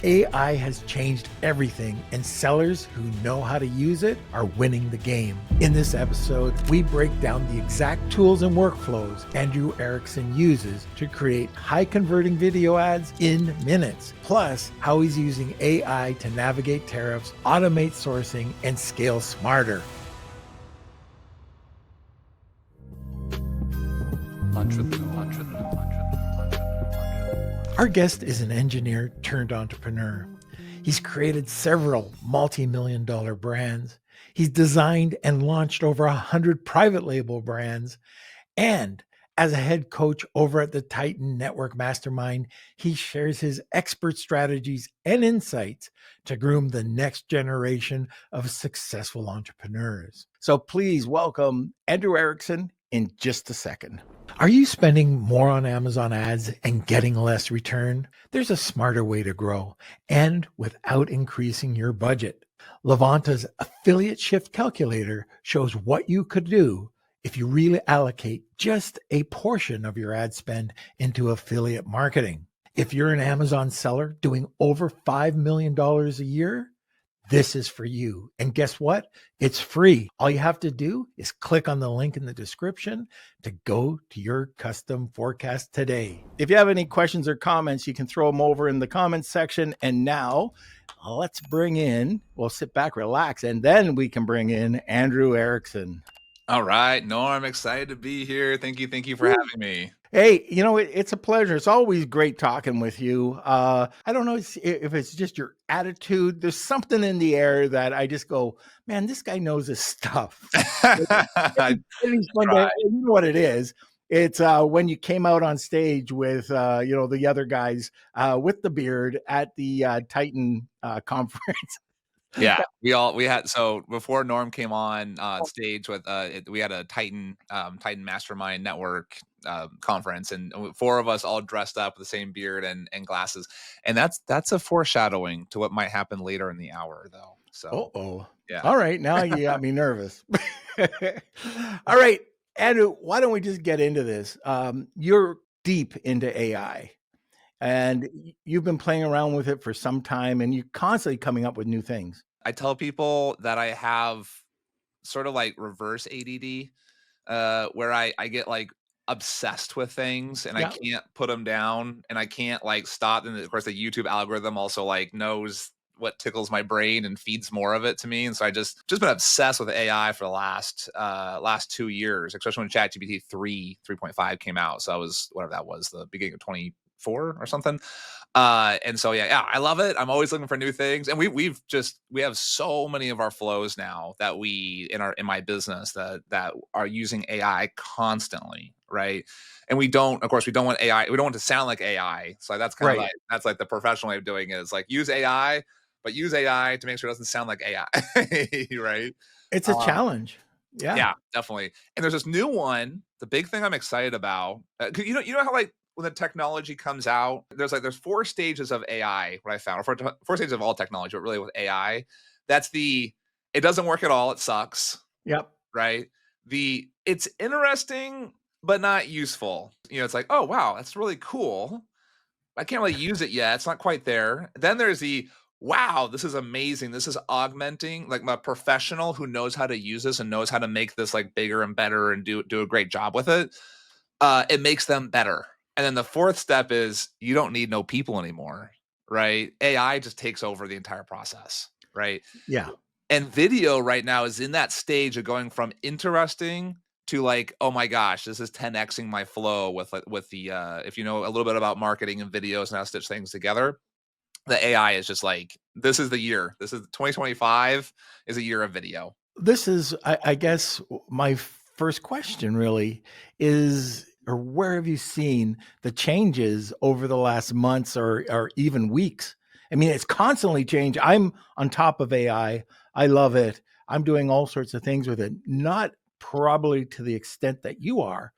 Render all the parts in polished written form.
AI has changed everything, and sellers who know how to use it are winning the game. In this episode, we break down the exact tools and workflows Andrew Erickson uses to create high-converting video ads in minutes, plus how he's using AI to navigate tariffs, automate sourcing, and scale smarter. Our guest is an engineer turned entrepreneur. He's created several multi-million-dollar brands. He's designed and launched over 100 private label brands. And as a head coach over at the Titan Network Mastermind, he shares his expert strategies and insights to groom the next generation of successful entrepreneurs. So please welcome Andrew Erickson in just a second. Are you spending more on Amazon ads and getting less return? There's a smarter way to grow and without increasing your budget. Levanta's affiliate shift calculator shows what you could do if you really allocate just a portion of your ad spend into affiliate marketing. If you're an Amazon seller doing over $5 million a year, this is for you. And guess what? It's free. All you have to do is click on the link in the description to go to your custom forecast today. If you have any questions or comments, you can throw them over in the comments section. And now let's bring in, we'll sit back, relax, and then we can bring in Andrew Erickson. All right, Norm, excited to be here. Thank you for having me. Hey, it's a pleasure. It's always great talking with you. I don't know if it's just your attitude. There's something in the air that I just go, man, this guy knows his stuff. You know what it is? It's when you came out on stage with, the other guys with the beard at the Titan conference. Yeah, so before Norm came on stage with we had a Titan Mastermind Network conference, and 4 of us all dressed up with the same beard and glasses, and that's a foreshadowing to what might happen later in the hour, though. So, yeah. All right, now you got me nervous. All right, Andrew, why don't we just get into this? You're deep into AI. And you've been playing around with it for some time, and you're constantly coming up with new things. I tell people that I have sort of like reverse ADD, where I get like obsessed with things and I can't put them down and I can't like stop. And of course, the YouTube algorithm also like knows what tickles my brain and feeds more of it to me. And so I just been obsessed with AI for the last 2 years, especially when ChatGPT 3.5 came out. So I was, whatever that was, the beginning of 2024 or something. And so, yeah, I love it. I'm always looking for new things. And we have so many of our flows now that in my business that are using AI constantly. Right. And we don't want AI. We don't want to sound like AI. So that's kind of that's like the professional way of doing it. Is like use AI, but use AI to make sure it doesn't sound like AI. Right. It's a challenge. Yeah, definitely. And there's this new one. The big thing I'm excited about, you know how like, when the technology comes out, there's 4 stages of AI, what I found, or 4 stages of all technology, but really with AI, it doesn't work at all. It sucks. Yep. Right. It's interesting, but not useful. It's like, oh, wow, that's really cool. I can't really use it yet. It's not quite there. Then there's wow, this is amazing. This is augmenting, like my professional who knows how to use this and knows how to make this like bigger and better and do a great job with it. It makes them better. And then the 4th step is you don't need no people anymore, right? AI just takes over the entire process, right? Yeah. And video right now is in that stage of going from interesting to like, oh my gosh, this is 10xing my flow with the if you know a little bit about marketing and videos and how to stitch things together, the AI is just like, this is the year. This is 2025 is a year of video. This is, I guess, my first question really is, or where have you seen the changes over the last months or even weeks? I mean, it's constantly changed. I'm on top of AI. I love it. I'm doing all sorts of things with it, not probably to the extent that you are,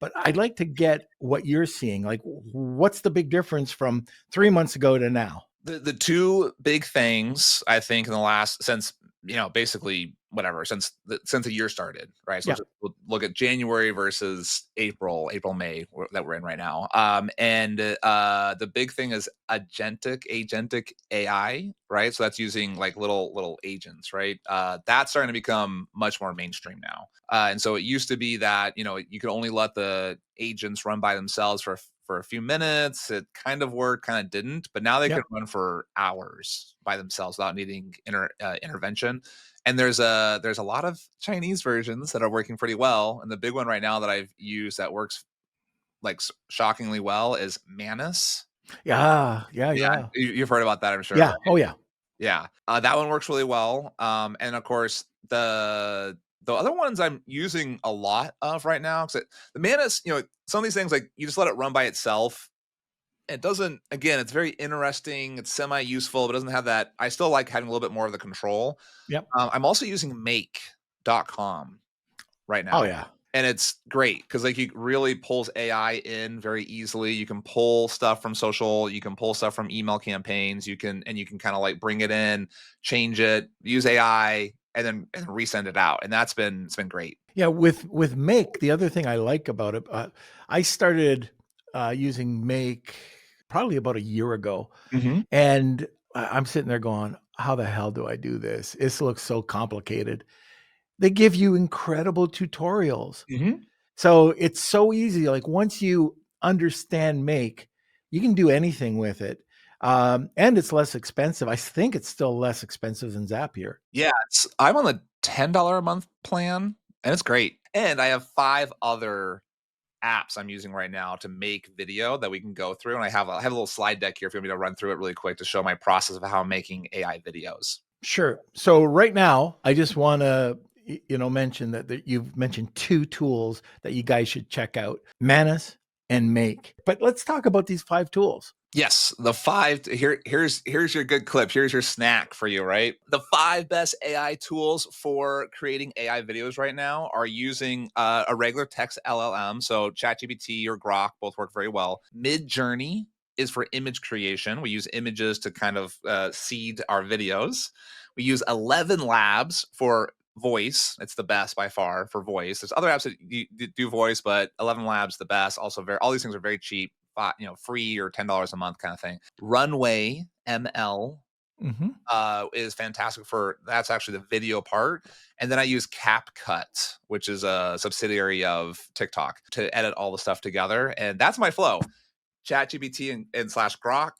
but I'd like to get what you're seeing. Like, what's the big difference from 3 months ago to now? The 2 big things, I think, in the last, since basically whatever since the year started, right? So Yeah. we'll look at January versus May that we're in right now. And the big thing is agentic AI, right? So that's using like little agents, right? That's starting to become much more mainstream now. And so it used to be that you could only let the agents run by themselves for a few minutes. It kind of worked, kind of didn't, but now they Yeah. can run for hours by themselves without needing intervention. And there's a lot of Chinese versions that are working pretty well. And the big one right now that I've used that works like shockingly well is Manus. Yeah. Yeah. Yeah, Yeah. you've heard about that, I'm sure, Yeah. right? Oh, yeah. Yeah, that one works really well. And of course, the other ones I'm using a lot of right now, because the Manus, some of these things like you just let it run by itself. It doesn't. Again, it's very interesting. It's semi useful, but doesn't have that. I still like having a little bit more of the control. Yep. I'm also using Make.com right Oh, now. yeah. And it's great because like you really pulls AI in very easily. You can pull stuff from social, you can pull stuff from email campaigns, you can kind of like bring it in, change it, use AI, and resend it out. And it's been great. Yeah. With Make, the other thing I like about it, I started using Make probably about a year ago. Hmm. And I'm sitting there going, how the hell do I do this? This looks so complicated. They give you incredible tutorials. Hmm. So it's so easy. Like once you understand Make, you can do anything with it. And it's less expensive. I think it's still less expensive than Zapier. Yeah, I'm on the $10 a month plan, and it's great. And I have 5 other apps I'm using right now to make video that we can go through. And I have a little slide deck here if you want me to run through it really quick to show my process of how I'm making AI videos. Sure. So right now, I just want to mention that you've mentioned two tools that you guys should check out: Manus and Make. But let's talk about these 5 tools. Yes, the here's your good clip. Here's your snack for you, right? The 5 best AI tools for creating AI videos right now are using a regular text LLM, so ChatGPT or Grok both work very well. Midjourney is for image creation. We use images to kind of seed our videos. We use 11 Labs for voice. It's the best by far for voice. There's other apps that do voice, but 11 Labs the best. Also, all these things are very cheap, free or $10 a month kind of thing. RunwayML Hmm. is fantastic for that's actually the video part. And then I use CapCut, which is a subsidiary of TikTok, to edit all the stuff together. And that's my flow. ChatGPT and slash Grok,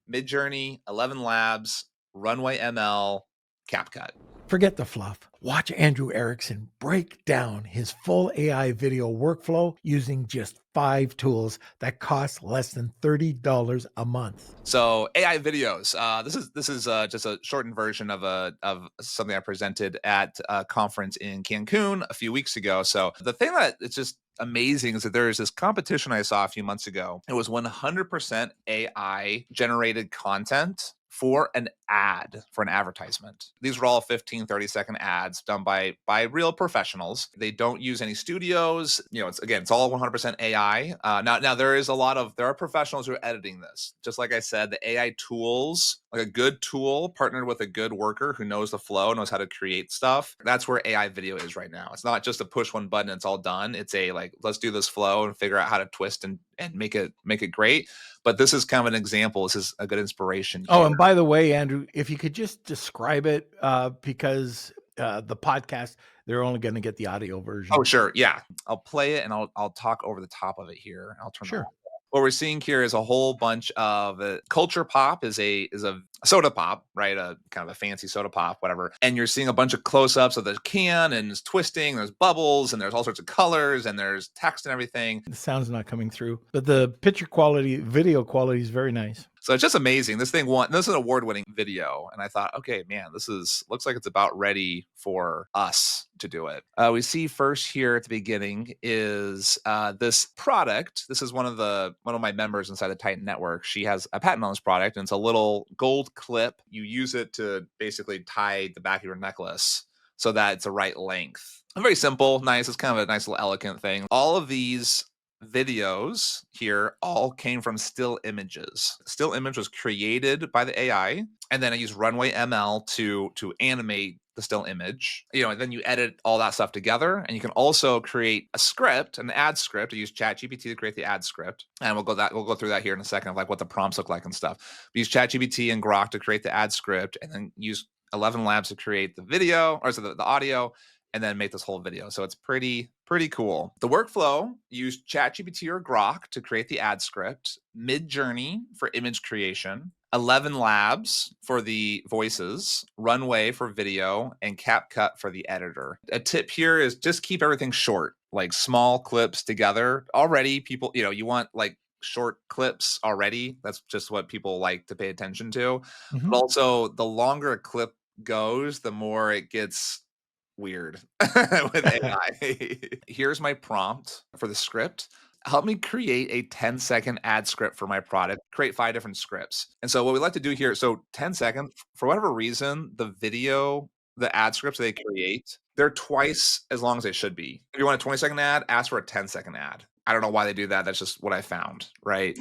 Midjourney, 11 Labs, RunwayML, CapCut. Forget the fluff. Watch Andrew Erickson break down his full AI video workflow using just 5 tools that cost less than $30 a month. So AI videos. This is just a shortened version of something I presented at a conference in Cancun a few weeks ago. So the thing that it's just amazing is that there is this competition I saw a few months ago. It was 100% AI generated content for an ad, for an advertisement. These were all 15, 30-second ads done by real professionals. They don't use any studios. It's all 100% AI. Now there are professionals who are editing this. Just like I said, the AI tools, like a good tool partnered with a good worker who knows the flow, knows how to create stuff. That's where AI video is right now. It's not just a push one button, it's all done. It's let's do this flow and figure out how to twist and make it great. But this is kind of an example. This is a good inspiration Oh, here. and by the way, Andrew, if you could just describe it, because the podcast, they're only going to get the audio version. Oh, sure. Yeah. I'll play it and I'll talk over the top of it here. I'll turn it on. Sure. What we're seeing here is a whole bunch of culture pop is a soda pop, right? A kind of a fancy soda pop, whatever. And you're seeing a bunch of close-ups of the can and it's twisting. There's bubbles and there's all sorts of colors and there's text and everything. The sound's not coming through, but the picture quality, video quality is very nice. So it's just amazing. This is an award-winning video, and I thought, okay, man, looks like it's about ready for us to do it. We see first here at the beginning is this product. This is one of my members inside the Titan network. She has a patent on this product, and it's a little gold clip. You use it to basically tie the back of your necklace so that it's the right length. Very simple, nice. It's kind of a nice little elegant thing. All of these videos here all came from still images. Still image was created by the AI, and then I used RunwayML to animate the still image, and then you edit all that stuff together. And you can also create a script, an ad script. I use ChatGPT to create the ad script. And we'll go through that here in a second of like what the prompts look like and stuff. We use ChatGPT and Grok to create the ad script, and then use 11 Labs to create the video, or so the audio, and then make this whole video. So it's pretty cool. The workflow, use ChatGPT or Grok to create the ad script, Midjourney for image creation, 11 Labs for the voices, Runway for video, and CapCut for the editor. A tip here is just keep everything short, like small clips together. Already people, you want like short clips already. That's just what people like to pay attention to. Mhm. But also the longer a clip goes, the more it gets weird with AI. Here's my prompt for the script. Help me create a 10-second ad script for my product. Create 5 different scripts. And so what we like to do here, so 10 seconds, for whatever reason, the ad scripts they create, they're twice as long as they should be. If you want a 20-second ad, ask for a 10-second ad. I don't know why they do that. That's just what I found, right?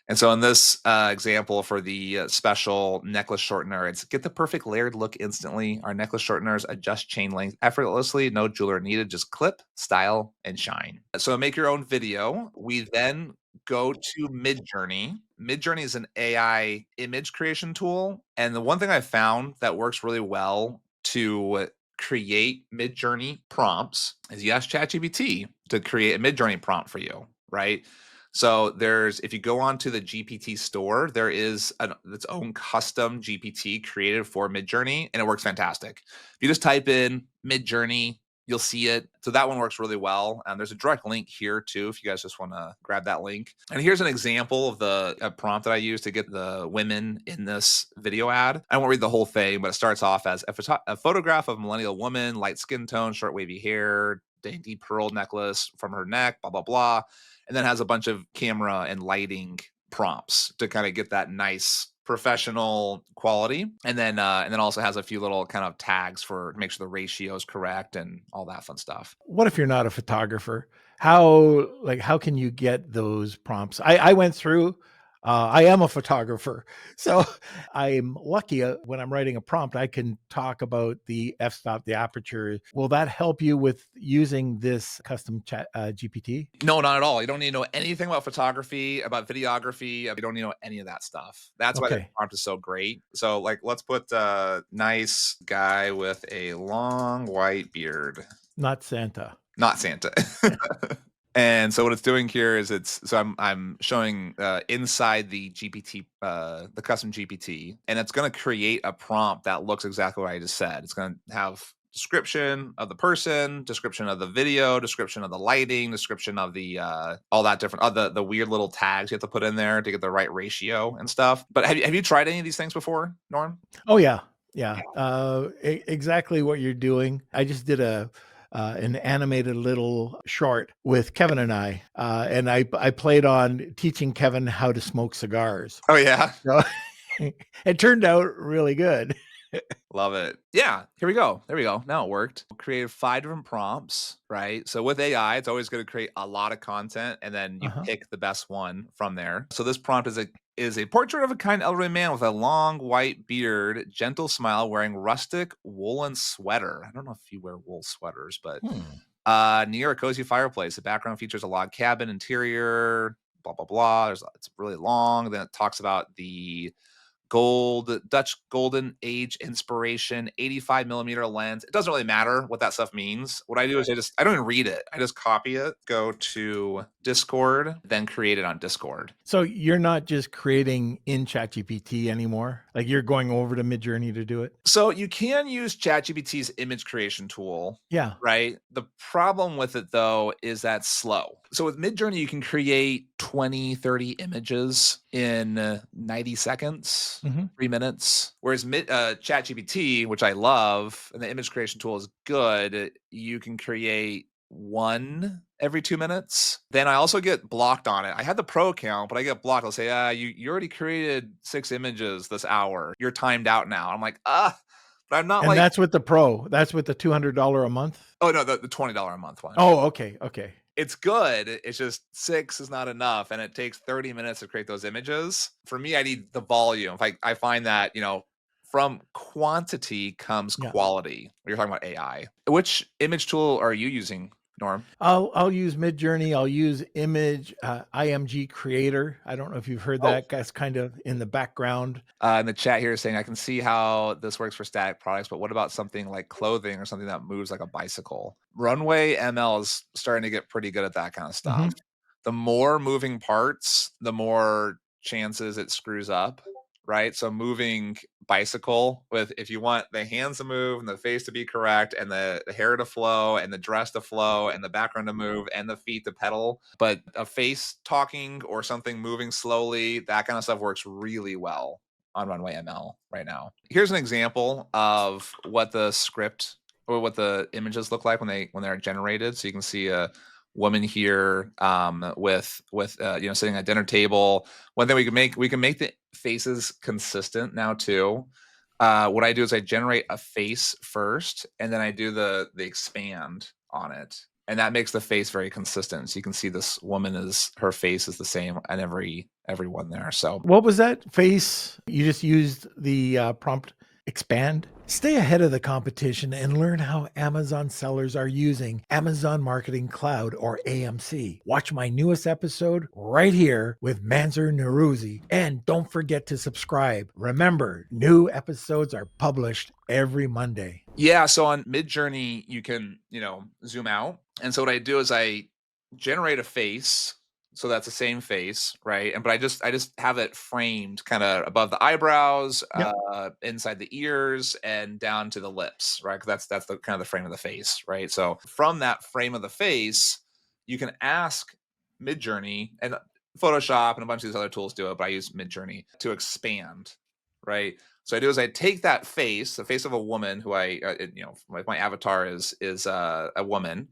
And so in this example for the special necklace shortener, it's get the perfect layered look instantly. Our necklace shorteners adjust chain length effortlessly. No jeweler needed, just clip, style, and shine. So make your own video. We then go to Midjourney. Midjourney is an AI image creation tool. And the one thing I found that works really well to create Midjourney prompts is you ask ChatGPT to create a Midjourney prompt for you, right? So if you go onto the GPT store, there is its own custom GPT created for Midjourney, and it works fantastic. If you just type in Midjourney, you'll see it. So that one works really well. There's a direct link here too, if you guys just want to grab that link. And here's an example of a prompt that I use to get the women in this video ad. I won't read the whole thing, but it starts off as a photograph of a millennial woman, light skin tone, short wavy hair, dainty pearl necklace from her neck, blah, blah, blah. And then has a bunch of camera and lighting prompts to kind of get that nice professional quality. And then also has a few little kind of tags to make sure the ratio is correct and all that fun stuff. What if you're not a photographer? How can you get those prompts? I went through, I am a photographer, so I'm lucky when I'm writing a prompt, I can talk about the f-stop, the aperture. Will that help you with using this custom chat GPT? No, not at all. You don't need to know anything about photography, about videography. You don't need to know any of that stuff. That's why the Okay. prompt is so great. So like, let's put a nice guy with a long white beard. Not Santa. Not Santa. And so what it's doing here is I'm showing inside the GPT, the custom GPT, and it's going to create a prompt that looks exactly what I just said. It's going to have description of the person, description of the video, description of the lighting, description of the all that different the weird little tags you have to put in there to get the right ratio and stuff. But have you tried any of these things before, Norm? Oh yeah. Yeah. Exactly what you're doing. I just did an animated little short with Kevin and I played on teaching Kevin how to smoke cigars. Oh yeah. So it turned out really good. Love it. Yeah, here we go. There we go. Now it worked. Created 5 different prompts, right? So with AI, it's always going to create a lot of content, and then you pick the best one from there. So this prompt is a portrait of a kind elderly man with a long white beard, gentle smile, wearing rustic woolen sweater. I don't know if you wear wool sweaters, but near a cozy fireplace. The background features a log cabin interior, blah, blah, blah. It's really long. Then it talks about the Dutch golden age inspiration, 85 millimeter lens. It doesn't really matter what that stuff means. What I do is I don't even read it. I just copy it, go to Discord, then create it on Discord. So you're not just creating in ChatGPT anymore? Like you're going over to Midjourney to do it? So you can use ChatGPT's image creation tool. Yeah. Right. The problem with it though is that slow. So with Midjourney, you can create 20, 30 images in 90 seconds, 3 minutes. Whereas ChatGPT, which I love, and the image creation tool is good, you can create one every 2 minutes. Then I also get blocked on it. I had the pro account, but I get blocked. I'll say, you already created 6 images this hour. You're timed out now. I'm like, but I'm not and that's with the pro. That's with the $200 a month. Oh no, the $20 a month one. Oh, okay. It's good. It's just 6 is not enough, and it takes 30 minutes to create those images. For me, I need the volume. If I find that from quantity comes Yeah. quality. You're talking about AI. Which image tool are you using, Norm? I'll use Midjourney. I'll use image IMG Creator. I don't know if you've heard Oh, that. That's kind of in the background. in the chat here is saying, I can see how this works for static products, but what about something like clothing or something that moves like a bicycle? Runway ML is starting to get pretty good at that kind of stuff. Hmm. The more moving parts, the more chances it screws up, right? So moving bicycle with, if you want the hands to move and the face to be correct and the hair to flow and the dress to flow and the background to move and the feet to pedal, but a face talking or something moving slowly, that kind of stuff works really well on Runway ML right now. Here's an example of what the script or what the images look like when they're generated. So you can see a woman here with sitting at a dinner table. One thing we can make the faces consistent now too. What I do is I generate a face first, and then I do the expand on it, and that makes the face very consistent. So you can see this woman is her face is the same on everyone there. So What was that face? You just used the prompt expand. Stay ahead of the competition and learn how Amazon sellers are using Amazon Marketing Cloud or AMC. Watch my newest episode right here with Manzur Naruzi. And don't forget to subscribe. Remember, new episodes are published every Monday. yeah, so on Midjourney, you can, zoom out. And so what I do is I generate a face. So that's the same face, right? But I just have it framed kind of above the eyebrows, Yep. inside the ears, and down to the lips, right? 'Cause that's the kind of the frame of the face, right? So from that frame of the face, you can ask Midjourney and Photoshop and a bunch of these other tools do it, but I use Midjourney to expand, right? So I do is I take that face, the face of a woman who my avatar is a woman.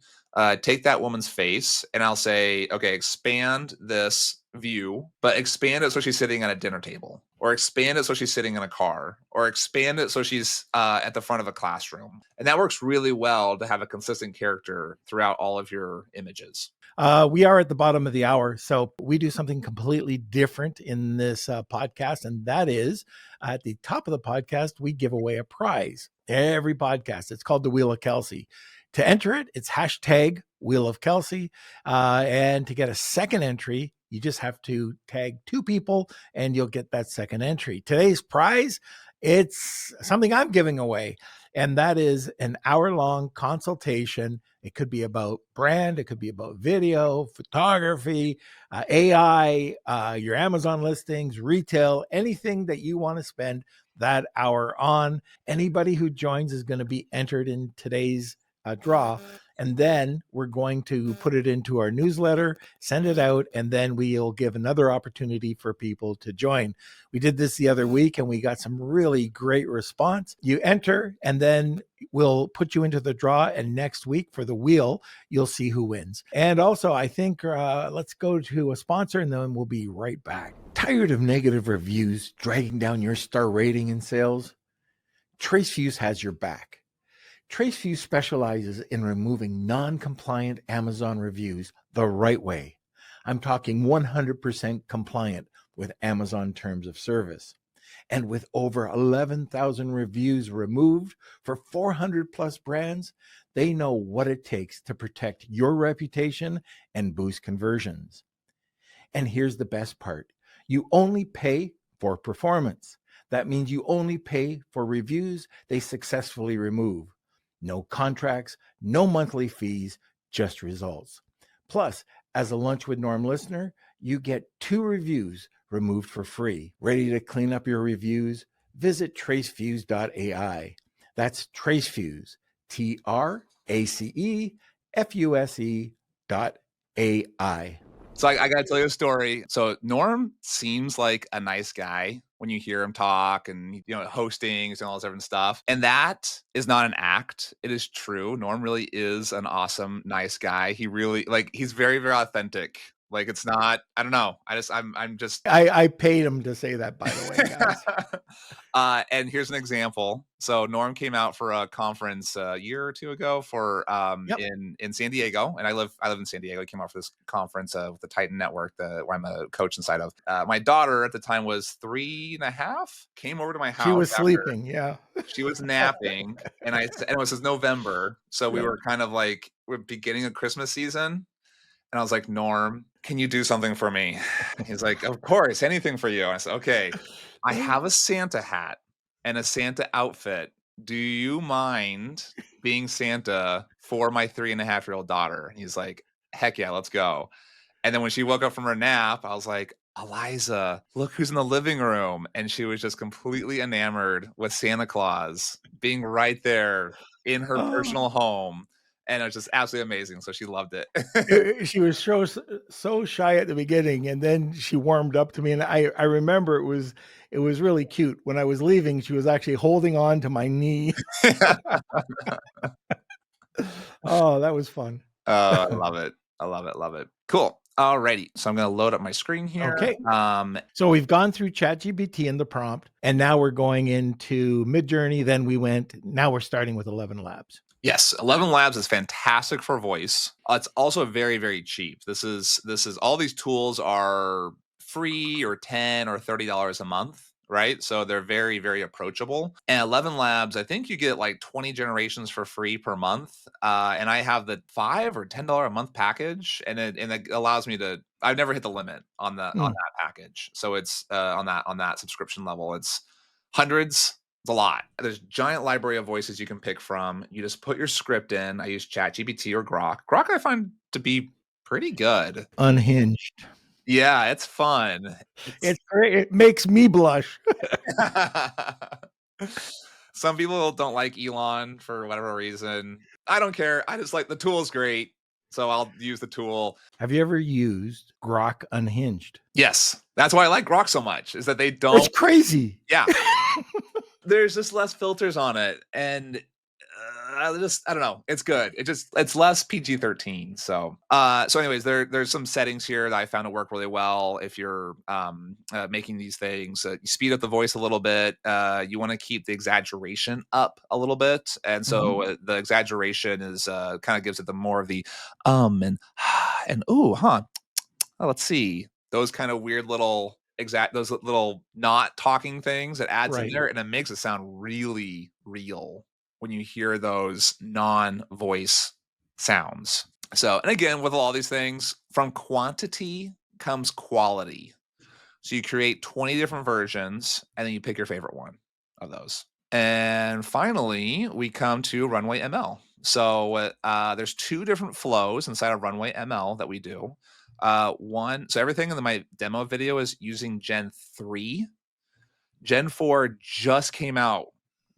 Take that woman's face and I'll say, okay, expand this view, but expand it so she's sitting at a dinner table, or expand it so she's sitting in a car, or expand it so she's at the front of a classroom. And that works really well to have a consistent character throughout all of your images. We are at the bottom of the hour, so we do something completely different in this podcast, and that is at the top of the podcast, we give away a prize every podcast. It's called the Wheel of Kelsey. To enter it, it's hashtag Wheel of Kelsey, and to get a second entry, you just have to tag two people, and you'll get that second entry. Today's prize, it's something I'm giving away, and that is an hour-long consultation. It could be about brand, it could be about video, photography, AI, your Amazon listings, retail, anything that you want to spend that hour on. Anybody who joins is going to be entered in today's draw. And then we're going to put it into our newsletter, send it out, and then we'll give another opportunity for people to join. We did this the other week and we got some really great response. You enter, and then we'll put you into the draw. And next week for the wheel, you'll see who wins. And also, I think let's go to a sponsor and then we'll be right back. Tired of negative reviews dragging down your star rating and sales? Tracefuse has your back. Tracefuse specializes in removing non-compliant Amazon reviews the right way. I'm talking 100% compliant with Amazon terms of service. And with over 11,000 reviews removed for 400 plus brands, they know what it takes to protect your reputation and boost conversions. And here's the best part. You only pay for performance. That means you only pay for reviews they successfully remove. No contracts, no monthly fees, just results. Plus, as a Lunch with Norm listener, you get 2 reviews removed for free. Ready to clean up your reviews? Visit tracefuse.ai. That's Tracefuse, TRACEFUSE.ai. So I got to tell you a story. So Norm seems like a nice guy when you hear him talk and, hostings and all this different stuff. And that is not an act. It is true. Norm really is an awesome, nice guy. He really, he's very, very authentic Like, it's not, I don't know. I'm just I paid him to say that, by the way, guys. And here's an example. So Norm came out for a conference a year or two ago for Yep. in San Diego, and I live in San Diego. He came out for this conference with the Titan Network, where I'm a coach inside of. My daughter at the time was 3.5. Came over to my She house was after sleeping. Yeah. she was napping, and it was November, so we Yep. were kind of like we're beginning of Christmas season, and I was like, Norm, can you do something for me? He's like, of course, anything for you. I said, okay, I have a Santa hat and a Santa outfit. Do you mind being Santa for my 3.5-year-old daughter? And he's like, heck yeah, let's go. And then when she woke up from her nap, I was like, Eliza, look who's in the living room. And she was just completely enamored with Santa Claus being right there in her Oh, personal home. And it was just absolutely amazing. So she loved it. she was so shy at the beginning, and then she warmed up to me, and I remember it was really cute. When I was leaving, she was actually holding on to my knee. Oh, that was fun. Oh, I love it. I love it, love it. Cool. Alrighty. So I'm gonna load up my screen here. Okay. So we've gone through ChatGPT and the prompt, and now we're going into Midjourney. Now we're starting with 11 Labs. Yes, 11 Labs is fantastic for voice. It's also very, very cheap. This is all these tools are free or $10 or $30 a month, right? So they're very, very approachable. And 11 Labs, I think you get like 20 generations for free per month. And I have the $5 or $10 a month package, and it allows me to. I've never hit the limit on Hmm. that package. So it's on that subscription level. It's hundreds. It's a lot. There's a giant library of voices you can pick from. You just put your script in. I use ChatGPT or Grok. Grok I find to be pretty good. Unhinged. Yeah, it's fun. It's great. It makes me blush. Some people don't like Elon for whatever reason. I don't care. I just like the tool is great. So I'll use the tool. Have you ever used Grok Unhinged? Yes. That's why I like Grok so much, is that they It's don't. crazy. Yeah. There's just less filters on it, and I don't know. It's good. It's less PG-13. So anyways, there's some settings here that I found to work really well. If you're making these things, you speed up the voice a little bit. You want to keep the exaggeration up a little bit, and so the exaggeration is kind of gives it the more of the and ooh, huh. Let's see, those kind of weird little those little not talking things that adds in Right. there, and it makes it sound really real when you hear those non-voice sounds. So, and again, with all these things, from quantity comes quality. So you create 20 different versions, and then you pick your favorite one of those. And finally, we come to RunwayML. So there's two different flows inside of RunwayML that we do. So everything in my demo video is using Gen 3. Gen 4 just came out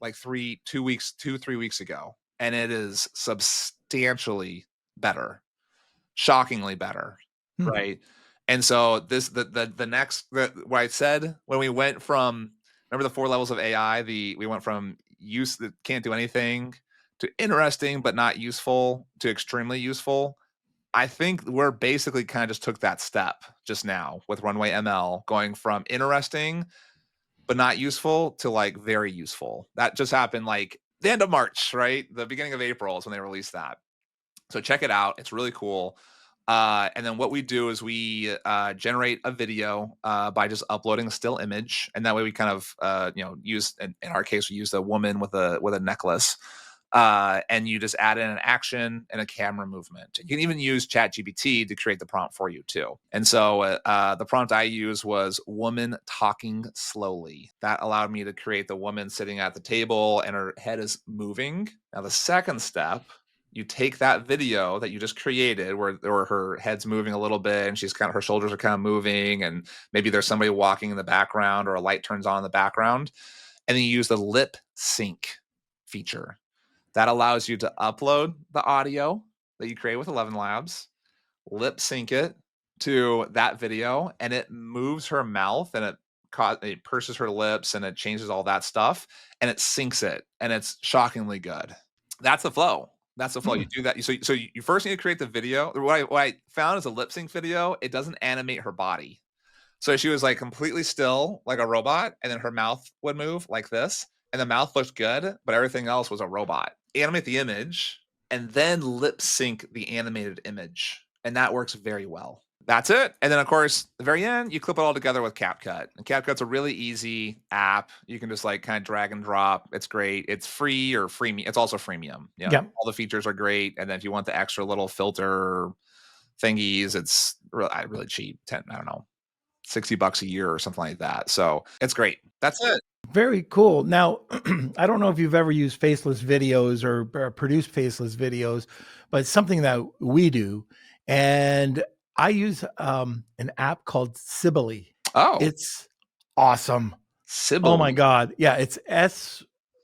like 3 weeks ago, and it is substantially better, shockingly better, Hmm. right? And so the next what I said when we went from, remember the 4 levels of AI, we went from use that can't do anything to interesting but not useful to extremely useful. I think we're basically kind of just took that step just now with RunwayML, going from interesting but not useful to like very useful. That just happened like the end of March, right? The beginning of April is when they released that. So check it out. It's really cool. And then what we do is we generate a video by just uploading a still image, and that way we kind of use in our case we use a woman with a necklace, and you just add in an action and a camera movement. You can even use ChatGPT to create the prompt for you too. And so the prompt I used was woman talking slowly. That allowed me to create the woman sitting at the table and her head is moving. Now the second step, you take that video that you just created where her head's moving a little bit and her shoulders are kind of moving, and maybe there's somebody walking in the background or a light turns on in the background, and then you use the lip sync feature. That allows you to upload the audio that you create with 11 Labs, lip sync it to that video, and it moves her mouth, and it purses her lips, and it changes all that stuff, and it syncs it, and it's shockingly good. That's the flow. That's the flow. You do that. So you first need to create the video. What I found is a lip sync video. It doesn't animate her body. So she was like completely still, like a robot, and then her mouth would move like this, and the mouth looked good, but everything else was a robot. Animate the image, and then lip sync the animated image, and that works very well. That's it. And then, of course, the very end, you clip it all together with CapCut. And CapCut's a really easy app. You can just like kind of drag and drop. It's great. It's free or freemium. It's also freemium. Yeah, Yeah. all the features are great. And then if you want the extra little filter thingies, it's really cheap. I don't know, $60 a year or something like that. So it's great. That's it. Very cool. Now, I don't know if you've ever used Faceless videos or produced Faceless videos, but it's something that we do. And I use an app called Syllaby. Oh, It's awesome. Oh my Syllaby. God. Yeah, it's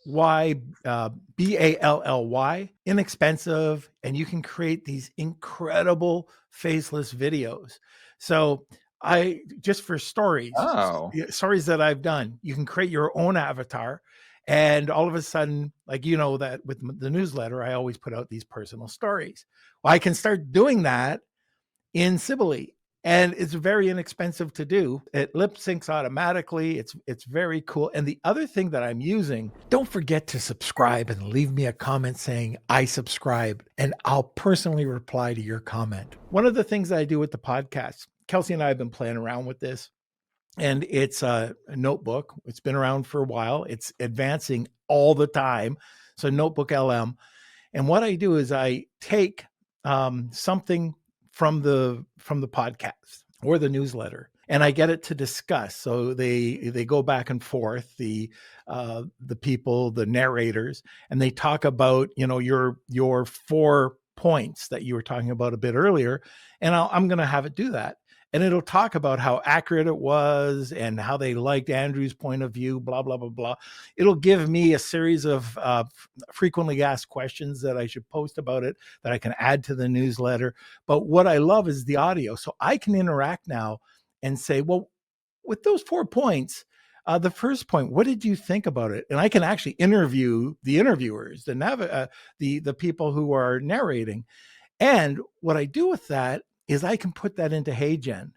SYBALLY, inexpensive, and you can create these incredible faceless videos. So I just for stories that I've done, you can create your own avatar. And all of a sudden, like, you know, that with the newsletter, I always put out these personal stories. Well, I can start doing that in Syllaby, and it's very inexpensive to do. It lip syncs automatically. It's very cool. And the other thing that I'm using, don't forget to subscribe and leave me a comment saying I subscribed, and I'll personally reply to your comment. One of the things that I do with the podcast, Kelsey and I have been playing around with this, and it's a notebook. It's been around for a while. It's advancing all the time. So Notebook LM. And what I do is I take something from the podcast or the newsletter, and I get it to discuss. So they go back and forth, the people, the narrators, and they talk about, you know, your 4 points that you were talking about a bit earlier, and I'm going to have it do that. And it'll talk about how accurate it was and how they liked Andrew's point of view, blah, blah, blah, blah. It'll give me a series of frequently asked questions that I should post about it, that I can add to the newsletter. But what I love is the audio. So I can interact now and say, well, with those 4 points, the first point, what did you think about it? And I can actually interview the interviewers, the people who are narrating. And what I do with that is I can put that into HeyGen.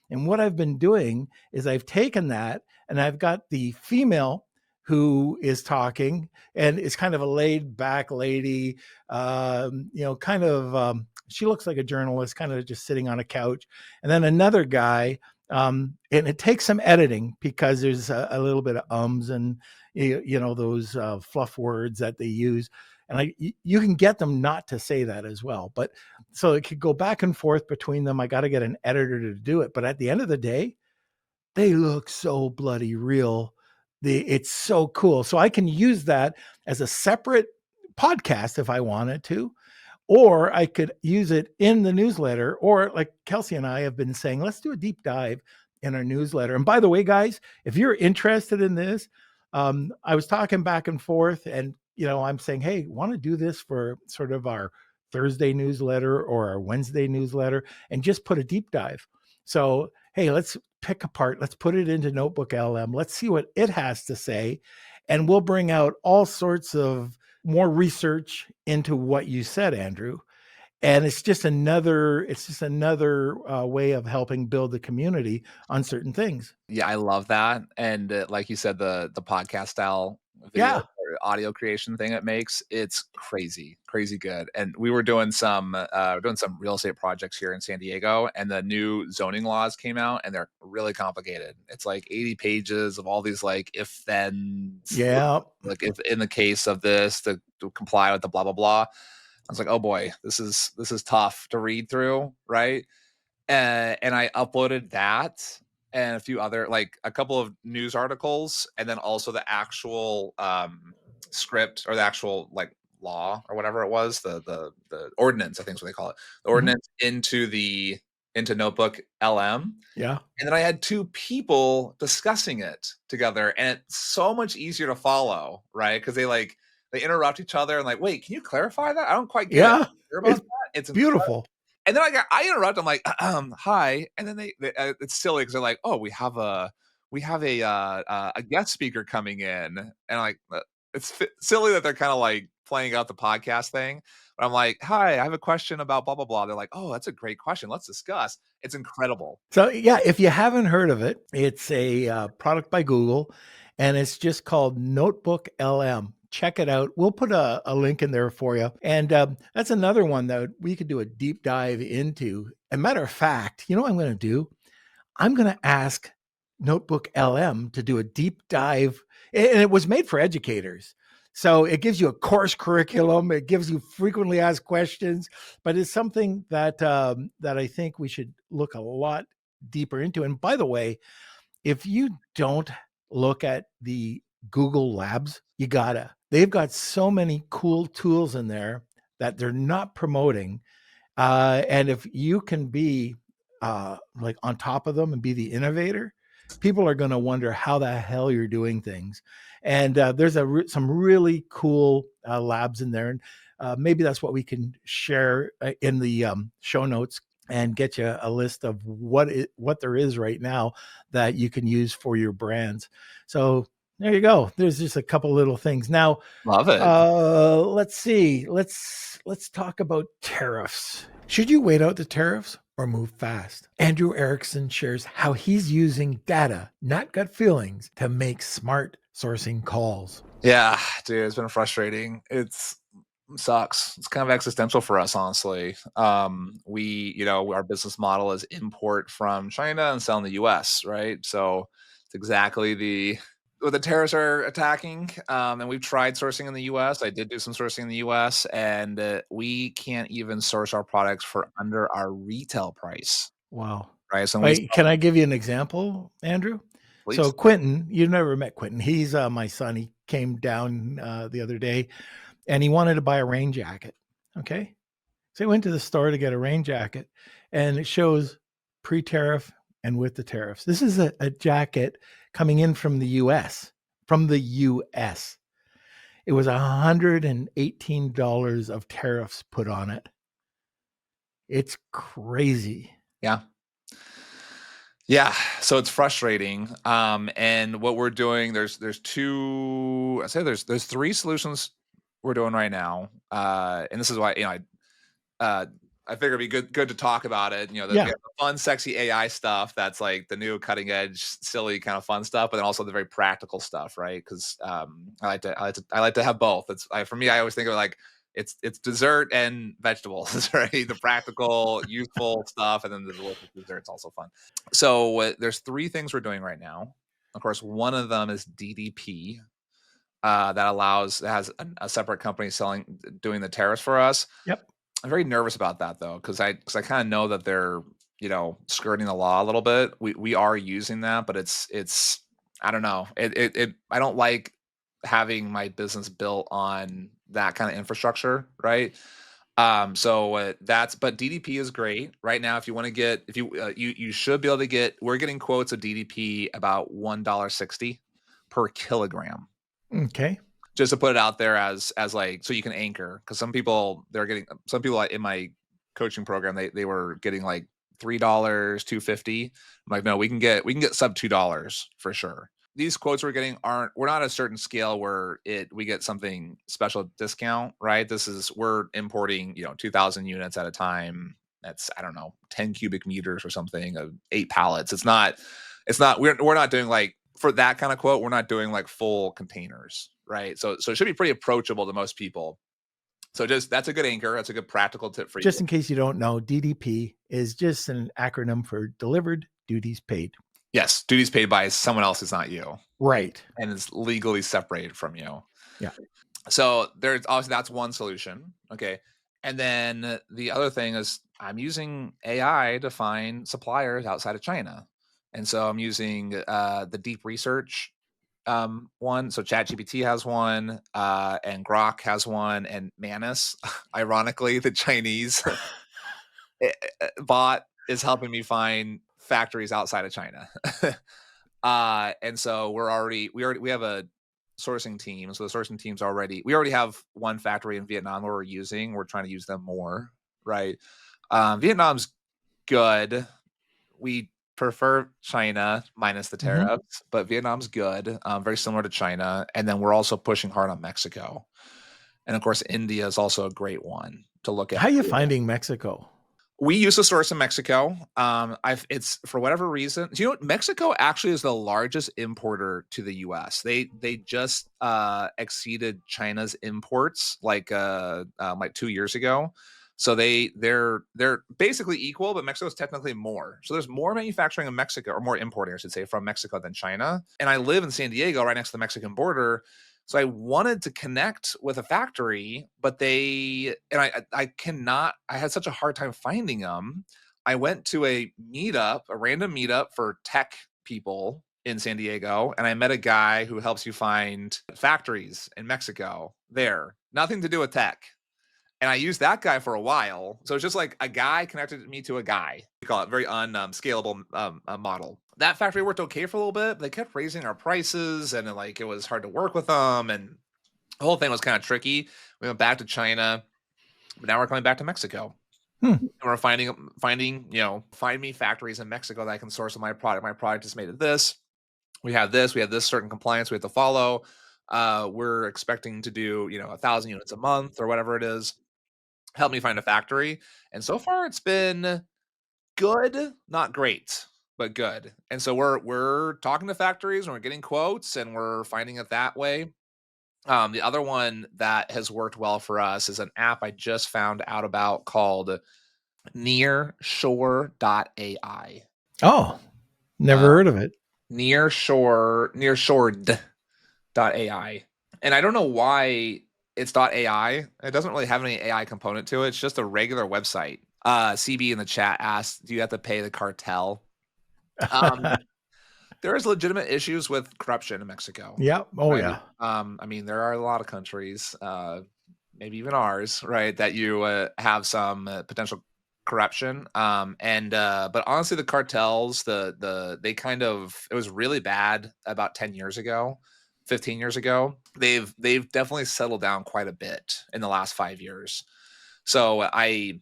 And what I've been doing is I've taken that and I've got the female who is talking, and it's kind of a laid back lady, she looks like a journalist, kind of just sitting on a couch. And then another guy, and it takes some editing because there's a little bit of ums and, those fluff words that they use. And you can get them not to say that as well. But so it could go back and forth between them. I got to get an editor to do it. But at the end of the day, they look so bloody real. It's so cool. So I can use that as a separate podcast if I wanted to, or I could use it in the newsletter, or like Kelsey and I have been saying, let's do a deep dive in our newsletter. And by the way, guys, if you're interested in this, I was talking back and forth, and I'm saying, hey, want to do this for sort of our Thursday newsletter or our Wednesday newsletter, and just put a deep dive. So, hey, let's pick apart, let's put it into Notebook LM. Let's see what it has to say. And we'll bring out all sorts of more research into what you said, Andrew. And it's just another way of helping build the community on certain things. Yeah, I love that. And like you said, the podcast style video or audio creation thing it makes, it's crazy good. And we were doing some real estate projects here in San Diego, and the new zoning laws came out, and they're really complicated. It's like 80 pages of all these like if then, like if in the case of this to comply with the blah blah blah. I was like, oh boy, this is tough to read through, right? And I uploaded that and a few other, like a couple of news articles, and then also the actual script, or the actual like law or whatever it was, the ordinance, I think is what they call it, the ordinance into Notebook LM. Yeah. And then I had 2 people discussing it together, and it's so much easier to follow, right? Because they interrupt each other and like, wait, can you clarify that? I don't quite get it. About that? It's beautiful. And then I interrupt. I'm like, hi. And then they it's silly because they're like, oh, we have a guest speaker coming in, and like it's silly that they're kind of like playing out the podcast thing. I'm like, "Hi, I have a question about blah blah blah." They're like, "Oh, that's a great question. Let's discuss." It's incredible. So yeah, if you haven't heard of it, it's a product by Google, and it's just called Notebook LM. Check it out. We'll put a link in there for you. And that's another one that we could do a deep dive into. As a matter of fact, you know what I'm going to do? I'm going to ask Notebook LM to do a deep dive, and it was made for educators. So it gives you a course curriculum. It gives you frequently asked questions, but it's something that that I think we should look a lot deeper into. And by the way, if you don't look at the Google Labs, you gotta. They've got so many cool tools in there that they're not promoting, and if you can be like on top of them and be the innovator, people are going to wonder how the hell you're doing things. And there's some really cool labs in there, and maybe that's what we can share in the show notes and get you a list of what there is right now that you can use for your brands. So there you go. There's just a couple little things. Now, Love it. let's see. Let's talk about tariffs. Should you wait out the tariffs or move fast? Andrew Erickson shares how he's using data, not gut feelings, to make smart sourcing calls. Yeah, dude, it's been frustrating. It's sucks. It's kind of existential for us, honestly. Our business model is import from China and sell in the US, right? So it's exactly what the tariffs are attacking. And we've tried sourcing in the US. I did do some sourcing in the US, and we can't even source our products for under our retail price, Wow. right? So Wait, can I give you an example, Andrew? So please. Quentin, you've never met Quentin. He's my son. He came down the other day, and he wanted to buy a rain jacket. Okay. So he went to the store to get a rain jacket, and it shows pre-tariff and with the tariffs. This is a jacket coming in from the US. From the US. It was $118 of tariffs put on it. It's crazy. Yeah. Yeah, so it's frustrating. And what we're doing, there's two, I say there's three solutions we're doing right now. And this is why, uh, I figure it'd be good to talk about it. We Yeah. have the fun, sexy AI stuff that's like the new cutting edge, silly kind of fun stuff, but then also the very practical stuff, right? Because I like to have both. For me, I always think of like it's dessert and vegetables, right? The practical, useful stuff, and then the delicious dessert's also fun. So there's three things we're doing right now. Of course, one of them is DDP. That has a separate company doing the tariffs for us. Yep. I'm very nervous about that though, because I kind of know that they're skirting the law a little bit. We are using that, but it's I don't know. I don't like having my business built on that kind of infrastructure, right? But DDP is great right now. If you want to get, if you you should be able to get. We're getting quotes of DDP about $1.60 per kilogram, Okay. just to put it out there as like, so you can anchor, because some people in my coaching program, they were getting like $3, 250. I'm like, no, we can get sub $2 for sure. These quotes we're getting we're not at a certain scale where we get something special discount, right? We're importing 2,000 units at a time. That's, I don't know, 10 cubic meters or something of 8 pallets. We're not doing like, for that kind of quote, we're not doing like full containers, right? So it should be pretty approachable to most people. So that's a good anchor. That's a good practical tip for you. Just in case you don't know, DDP is just an acronym for delivered duties paid. Yes, duties paid by someone else, is not you. Right. And it's legally separated from you. Yeah. So there's obviously, that's one solution. Okay. And then the other thing is I'm using AI to find suppliers outside of China. And so I'm using the deep research one. So ChatGPT has one, and Grok has one, and Manus, ironically, the Chinese bot, is helping me find factories outside of China. And so we have a sourcing team. So the sourcing team's we already have one factory in Vietnam where we're using. We're trying to use them more, right? Vietnam's good. We prefer China minus the tariffs, but Vietnam's good. Very similar to China. And then we're also pushing hard on Mexico. And of course, India is also a great one. to look at. How are you finding Mexico? We use a source in Mexico. It's for whatever reason. Do you know what? Mexico actually is the largest importer to the U.S. They just exceeded China's imports like 2 years ago. So they're basically equal, but Mexico is technically more. So there's more manufacturing in Mexico, or more importing, I should say, from Mexico than China. And I live in San Diego, right next to the Mexican border. So I wanted to connect with a factory, but I cannot, I had such a hard time finding them. I went to a random meetup for tech people in San Diego, and I met a guy who helps you find factories in Mexico there. Nothing to do with tech. And I used that guy for a while. So it's just like a guy connected me to a guy. We call it very unscalable model. That factory worked okay for a little bit, but they kept raising our prices, and it was hard to work with them, and the whole thing was kind of tricky. We went back to China, but now we're coming back to Mexico. And we're finding find me factories in Mexico that I can source my product. My product is made of this. We have this certain compliance we have to follow. We're expecting to do 1,000 units a month or whatever it is. Help me find a factory. And so far it's been good, not great, but good. And so we're talking to factories and we're getting quotes and we're finding it that way. The other one that has worked well for us is an app I just found out about called nearshore.ai. Oh, never heard of it. Nearshored.ai. And I don't know why it's .ai. It doesn't really have any AI component to it. It's just a regular website. CB in the chat asked, do you have to pay the cartel? There is legitimate issues with corruption in Mexico. Yeah. Oh, right? yeah. I mean, there are a lot of countries, maybe even ours, right, that you have some potential corruption. But honestly, the cartels, they kind of, it was really bad about 10 years ago. 15 years ago. They've definitely settled down quite a bit in the last 5 years. So I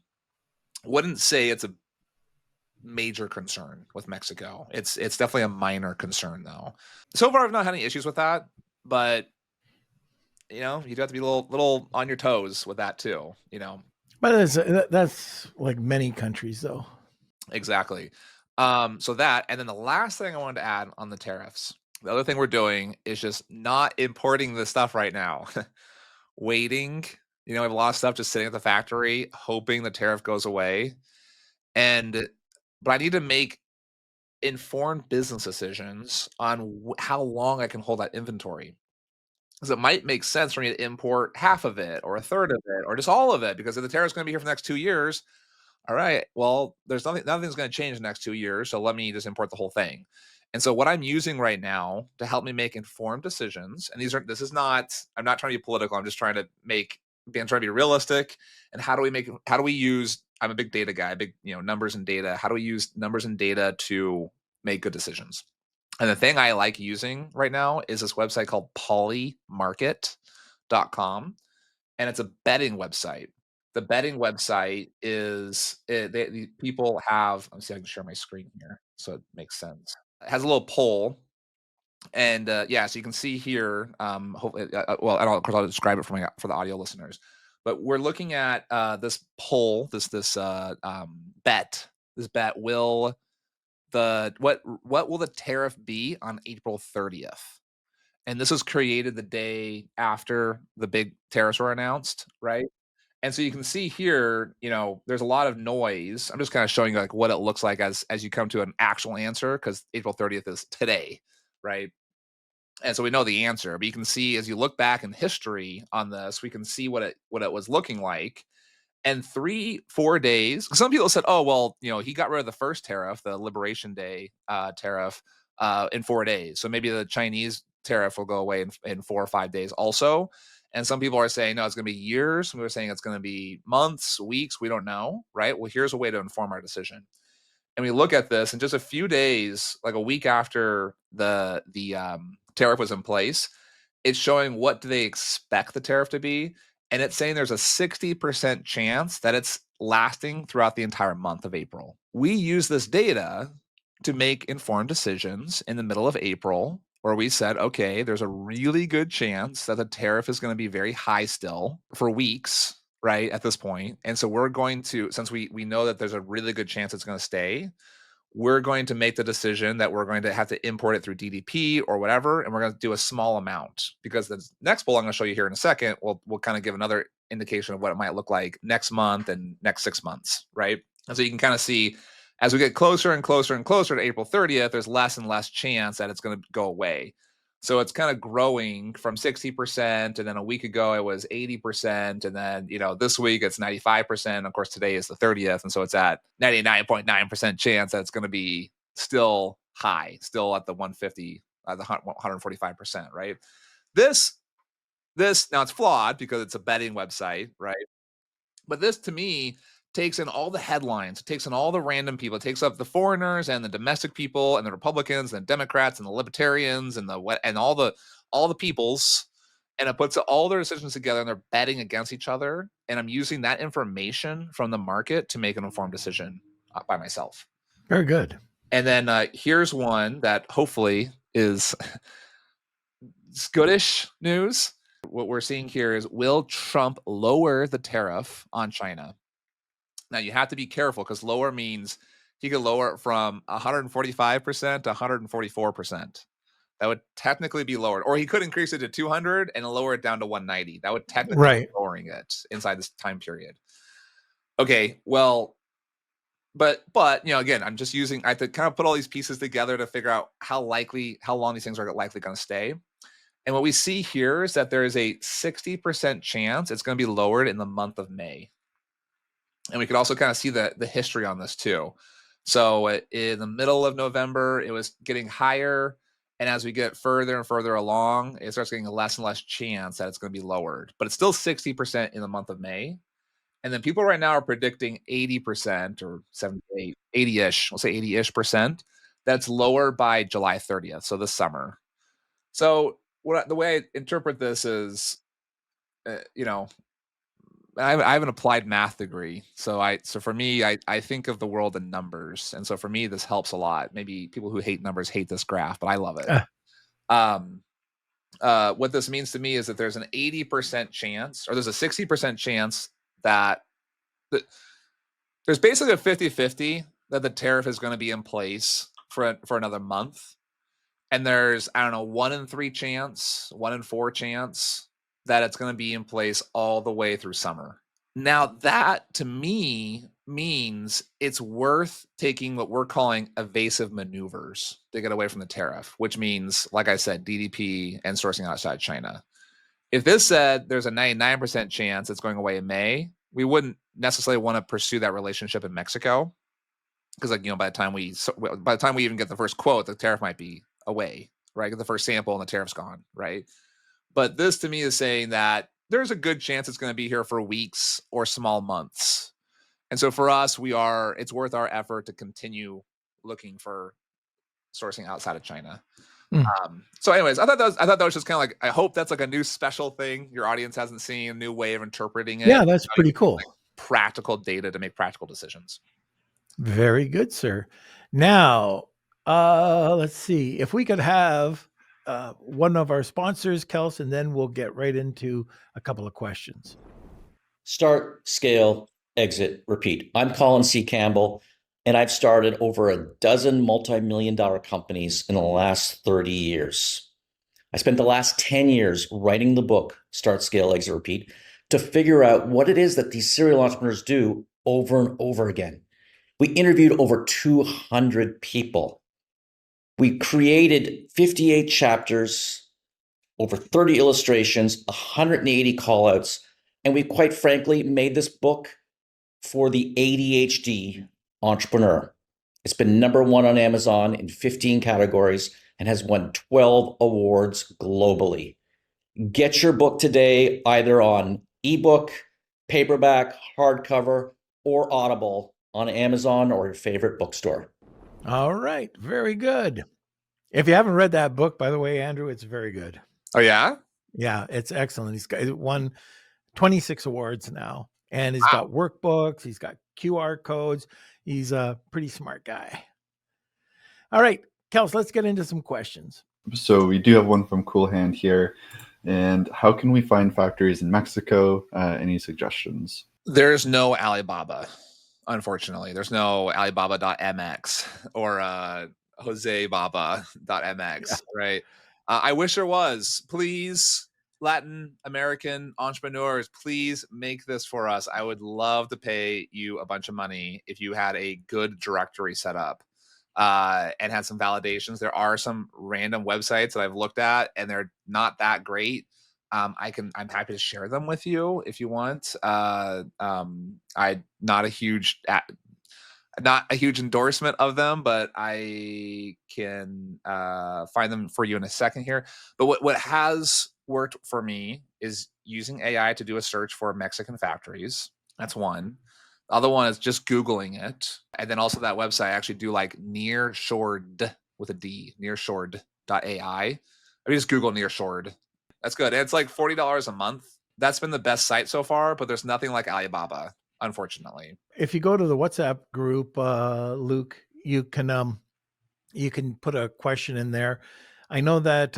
wouldn't say it's a major concern with Mexico. It's definitely a minor concern though. So far I've not had any issues with that, but you do have to be a little on your toes with that too, But that's like many countries though. Exactly. So that, and then the last thing I wanted to add on the tariffs. The other thing we're doing is just not importing the stuff right now. Waiting. We have a lot of stuff just sitting at the factory, hoping the tariff goes away. But I need to make informed business decisions on how long I can hold that inventory. Because it might make sense for me to import half of it or a third of it or just all of it. Because if the tariff's going to be here for the next 2 years, all right, well, nothing's going to change in the next 2 years. So let me just import the whole thing. And so what I'm using right now to help me make informed decisions, and I'm not trying to be political. I'm just trying to be realistic. And how do we use, I'm a big data guy, numbers and data. How do we use numbers and data to make good decisions? And the thing I like using right now is this website called Polymarket.com. And it's a betting website. The betting website is, people have, let me see if I can share my screen here so it makes sense. It has a little poll. And so you can see here, hopefully, of course I'll describe it for the audio listeners. But we're looking at this poll, this bet. This bet will what will the tariff be on April 30th? And this was created the day after the big tariffs were announced, right? And so you can see here, there's a lot of noise. I'm just kind of showing you what it looks like as you come to an actual answer, because April 30th is today, right? And so we know the answer, but you can see as you look back in history on this, we can see what it was looking like. And 3-4 days, some people said, oh, well, he got rid of the first tariff, the Liberation Day tariff, in 4 days. So maybe the Chinese tariff will go away in 4 or 5 days also. And some people are saying, no, it's going to be years. Some people are saying it's going to be months, weeks. We don't know, right? Well, here's a way to inform our decision. And we look at this in just a few days, like a week after the tariff was in place, it's showing what do they expect the tariff to be. And it's saying there's a 60% chance that it's lasting throughout the entire month of April. We use this data to make informed decisions in the middle of April, where we said, okay, there's a really good chance that the tariff is going to be very high still for weeks, right, at this point. And so we're going to, since we know that there's a really good chance it's going to stay, we're going to make the decision that we're going to have to import it through DDP or whatever, and we're going to do a small amount, because the next bull I'm going to show you here in a second will kind of give another indication of what it might look like next month and next 6 months, right? And so you can kind of see as we get closer and closer and closer to April 30th, there's less and less chance that it's going to go away. So it's kind of growing from 60%, and then a week ago it was 80%, and then this week it's 95%. Of course, today is the 30th, and so it's at 99.9% chance that it's going to be still high, still at the 150, the 145%, right? This now it's flawed because it's a betting website, right? But this to me takes in all the headlines, it takes in all the random people, it takes up the foreigners and the domestic people and the Republicans and the Democrats and the Libertarians and all the peoples, and it puts all their decisions together, and they're betting against each other. And I'm using that information from the market to make an informed decision by myself. Very good. And then here's one that hopefully is goodish news. What we're seeing here is, will Trump lower the tariff on China? Now you have to be careful, because lower means he could lower it from 145% to 144%. That would technically be lowered. Or he could increase it to 200 and lower it down to 190. That would technically be lowering it inside this time period. Okay, well, but again, I'm just using, I have to kind of put all these pieces together to figure out how long these things are likely going to stay. And what we see here is that there is a 60% chance it's going to be lowered in the month of May. And we could also kind of see the history on this too. So in the middle of November, it was getting higher. And as we get further and further along, it starts getting a less and less chance that it's going to be lowered. But it's still 60% in the month of May. And then people right now are predicting 80% or 78, 80-ish, we'll say 80-ish percent, that's lower by July 30th. So this summer. So the way I interpret this is, I have an applied math degree. So for me, I think of the world in numbers. And so for me, this helps a lot. Maybe people who hate numbers hate this graph, but I love it. What this means to me is that there's an 80% chance, or there's a 60% chance that there's basically a 50-50 that the tariff is going to be in place for another month. And there's, 1 in 3 chance, 1 in 4 chance that it's going to be in place all the way through summer. Now that to me means it's worth taking what we're calling evasive maneuvers to get away from the tariff, which means, like I said, DDP and sourcing outside China. If this said there's a 99% chance it's going away in May, we wouldn't necessarily want to pursue that relationship in Mexico, because by the time we even get the first quote, the tariff might be away, right? Get the first sample and the tariff's gone, right? But this to me is saying that there's a good chance it's going to be here for weeks or small months. And so for us, it's worth our effort to continue looking for sourcing outside of China. So anyways, I thought that was just kind of like, I hope that's like a new special thing your audience hasn't seen, a new way of interpreting it. Yeah, that's pretty cool. Like practical data to make practical decisions. Very good, sir. Now, let's see if we could have one of our sponsors, Kels, and then we'll get right into a couple of questions. Start, scale, exit, repeat. I'm Colin C. Campbell, and I've started over a dozen multi-million-dollar companies in the last 30 years. I spent the last 10 years writing the book, Start, Scale, Exit, Repeat, to figure out what it is that these serial entrepreneurs do over and over again. We interviewed over 200 people. We created 58 chapters, over 30 illustrations, 180 callouts, and we quite frankly made this book for the ADHD entrepreneur. It's been #1 on Amazon in 15 categories and has won 12 awards globally. Get your book today, either on ebook, paperback, hardcover, or Audible on Amazon or your favorite bookstore. All right. Very good. If you haven't read that book, by the way, Andrew, it's very good. Oh, yeah? Yeah, it's excellent. He's won 26 awards now, and he's got workbooks. He's got QR codes. He's a pretty smart guy. All right, Kels, let's get into some questions. So we do have one from Cool Hand here. And how can we find factories in Mexico? Any suggestions? There's no Alibaba, unfortunately. There's no Alibaba.mx or JoseBaba.mx, right? I wish there was. Please, Latin American entrepreneurs, please make this for us. I would love to pay you a bunch of money if you had a good directory set up and had some validations. There are some random websites that I've looked at, and they're not that great. I'm happy to share them with you if you want. Not a huge endorsement of them, but I can find them for you in a second here. But what has worked for me is using AI to do a search for Mexican factories. That's one. The other one is just Googling it. And then also that website, I actually do like nearshored with a D, nearshored.ai. I mean, just Google nearshored. That's good. And it's like $40 a month. That's been the best site so far, but there's nothing like Alibaba, unfortunately. If you go to the WhatsApp group, Luke, you can put a question in there. I know that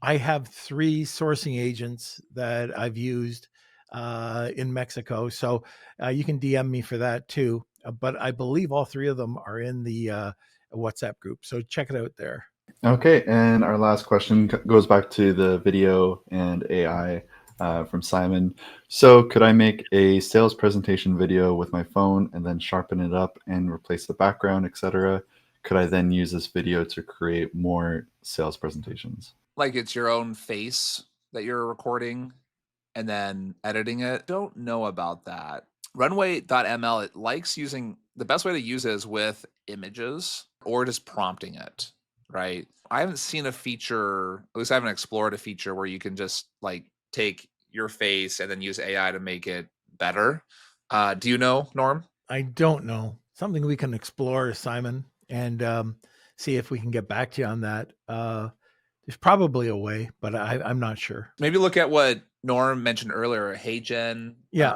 I have 3 sourcing agents that I've used in Mexico, so you can DM me for that too. But I believe all 3 of them are in the WhatsApp group, so check it out there. Okay, and our last question goes back to the video and AI from Simon. So could I make a sales presentation video with my phone and then sharpen it up and replace the background, etc.? Could I then use this video to create more sales presentations? Like it's your own face that you're recording and then editing it? Don't know about that. RunwayML, it likes using, the best way to use it is with images or just prompting it, right? I haven't seen a feature, at least I haven't explored a feature where you can just like take your face and then use AI to make it better. Do you know, Norm? I don't know. Something we can explore, Simon, and see if we can get back to you on that. There's probably a way, but I'm not sure. Maybe look at what Norm mentioned earlier, HeyGen, Yeah.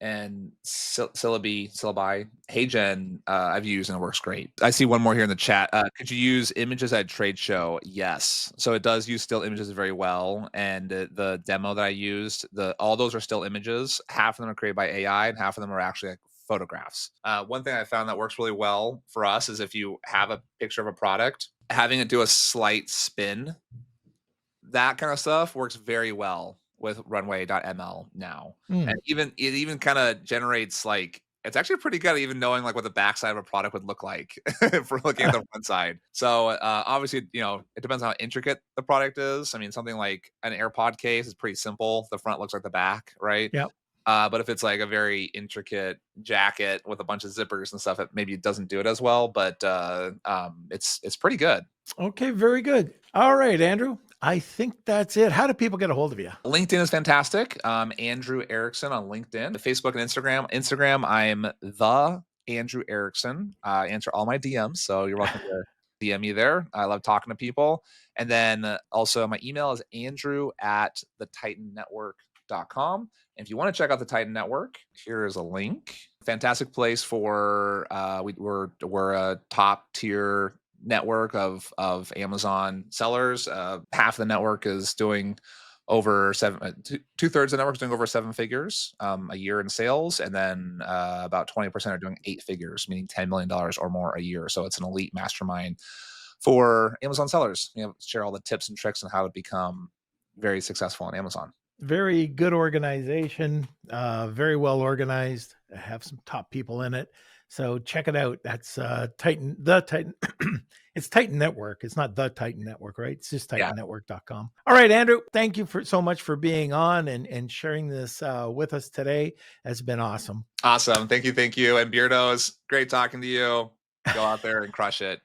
and Syllaby. HeyGen, I've used and it works great. I see one more here in the chat. Could you use images at a trade show? Yes. So it does use still images very well. And the demo that I used, all those are still images. Half of them are created by AI, and half of them are actually like photographs. One thing I found that works really well for us is if you have a picture of a product, having it do a slight spin, that kind of stuff works very well with runway.ml now. And it even kind of generates like, it's actually pretty good even knowing like what the backside of a product would look like for looking at the front side. So obviously, it depends on how intricate the product is. I mean, something like an AirPod case is pretty simple. The front looks like the back, right? Yep. But if it's like a very intricate jacket with a bunch of zippers and stuff, it maybe doesn't do it as well, but it's pretty good. Okay, very good. All right, Andrew, I think that's it. How do people get a hold of you? LinkedIn is fantastic. Andrew Erickson on LinkedIn, Facebook and Instagram. Instagram, I'm the Andrew Erickson. I answer all my DMs, so you're welcome to DM me there. I love talking to people. And then also my email is andrew@thetitannetwork.com. And if you want to check out the Titan Network, here is a link. Fantastic place for we're a top tier network of Amazon sellers. Half of the network is doing over 2/3 of the network is doing over 7 figures a year in sales, and then about 20% are doing 8 figures, meaning $10 million or more a year. So it's an elite mastermind for Amazon sellers. Share all the tips and tricks on how to become very successful on Amazon. Very good organization, very well organized. Have some top people in it. So check it out. That's Titan. It's Titan Network. It's not the Titan Network, right? It's just titannetwork.com. All right, Andrew, thank you so much for being on and sharing this with us today. It's been awesome. Awesome. Thank you. And Beardos, great talking to you. Go out there and crush it.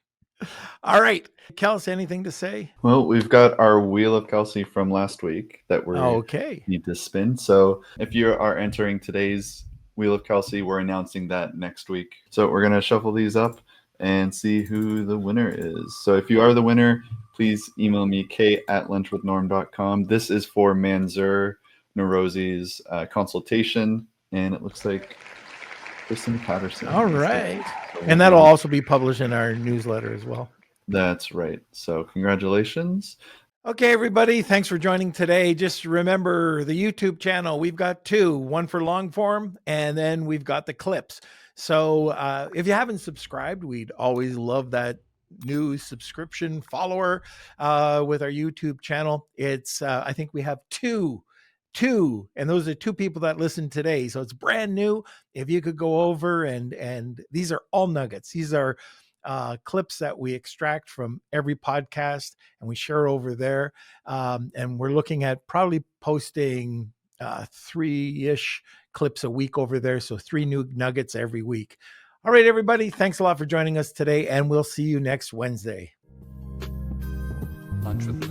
All right. Kelsey, anything to say? Well, we've got our Wheel of Kelsey from last week that we need to spin. So if you are entering today's Wheel of Kelsey, we're announcing that next week. So we're going to shuffle these up and see who the winner is. So if you are the winner, please email me, k@lunchwithnorm.com. This is for Manzur Nerosi's consultation, and it looks like Kristen Patterson. All right. And that'll also be published in our newsletter as well. That's right. So congratulations. Okay, everybody, thanks for joining today. Just remember the YouTube channel. We've got two, one for long form, and then we've got the clips. So if you haven't subscribed, we'd always love that new subscription follower with our YouTube channel. It's I think we have two, and those are two people that listen today. So it's brand new. If you could go over and these are all nuggets. These are clips that we extract from every podcast and we share over there. And we're looking at probably posting 3-ish clips a week over there. So 3 new nuggets every week. All right, everybody. Thanks a lot for joining us today. And we'll see you next Wednesday. Lunch with